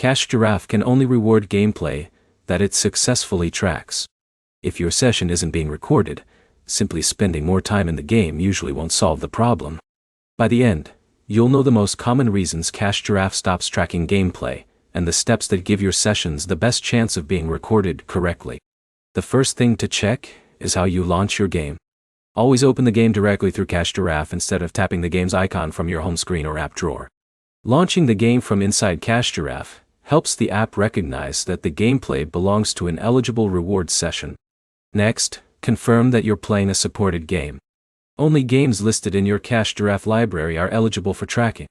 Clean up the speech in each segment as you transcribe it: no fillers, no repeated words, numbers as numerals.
Cache Giraffe can only reward gameplay that it successfully tracks. If your session isn't being recorded, simply spending more time in the game usually won't solve the problem. By the end, you'll know the most common reasons Cache Giraffe stops tracking gameplay, and the steps that give your sessions the best chance of being recorded correctly. The first thing to check is how you launch your game. Always open the game directly through Cache Giraffe instead of tapping the game's icon from your home screen or app drawer. Launching the game from inside Cache Giraffe helps the app recognize that the gameplay belongs to an eligible reward session. Next, confirm that you're playing a supported game. Only games listed in your Cache Giraffe library are eligible for tracking.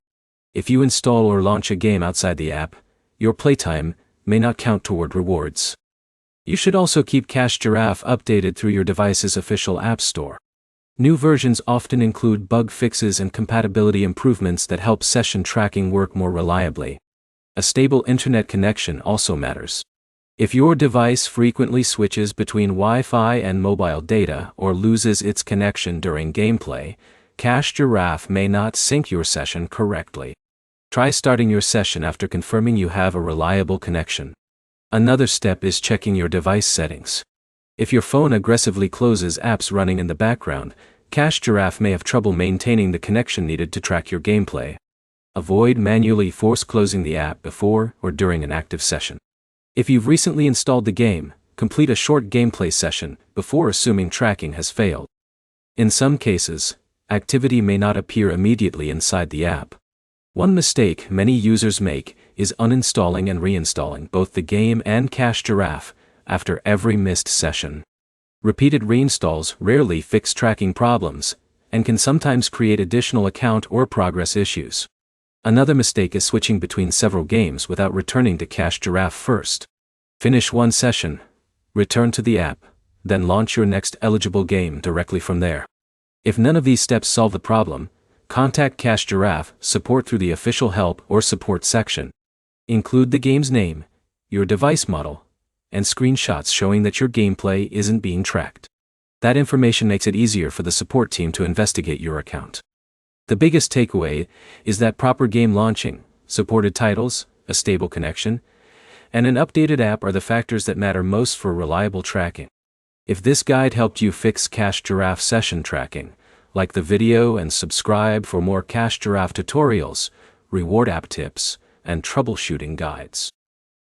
If you install or launch a game outside the app, your playtime may not count toward rewards. You should also keep Cache Giraffe updated through your device's official app store. New versions often include bug fixes and compatibility improvements that help session tracking work more reliably. A stable internet connection also matters. If your device frequently switches between Wi-Fi and mobile data or loses its connection during gameplay, Cache Giraffe may not sync your session correctly. Try starting your session after confirming you have a reliable connection. Another step is checking your device settings. If your phone aggressively closes apps running in the background, Cache Giraffe may have trouble maintaining the connection needed to track your gameplay. Avoid manually force closing the app before or during an active session. If you've recently installed the game, complete a short gameplay session before assuming tracking has failed. In some cases, activity may not appear immediately inside the app. One mistake many users make is uninstalling and reinstalling both the game and Cache Giraffe after every missed session. Repeated reinstalls rarely fix tracking problems and can sometimes create additional account or progress issues. Another mistake is switching between several games without returning to Cache Giraffe first. Finish one session, return to the app, then launch your next eligible game directly from there. If none of these steps solve the problem, contact Cache Giraffe support through the official help or support section. Include the game's name, your device model, and screenshots showing that your gameplay isn't being tracked. That information makes it easier for the support team to investigate your account. The biggest takeaway is that proper game launching, supported titles, a stable connection, and an updated app are the factors that matter most for reliable tracking. If this guide helped you fix Cache Giraffe session tracking, like the video and subscribe for more Cache Giraffe tutorials, reward app tips, and troubleshooting guides.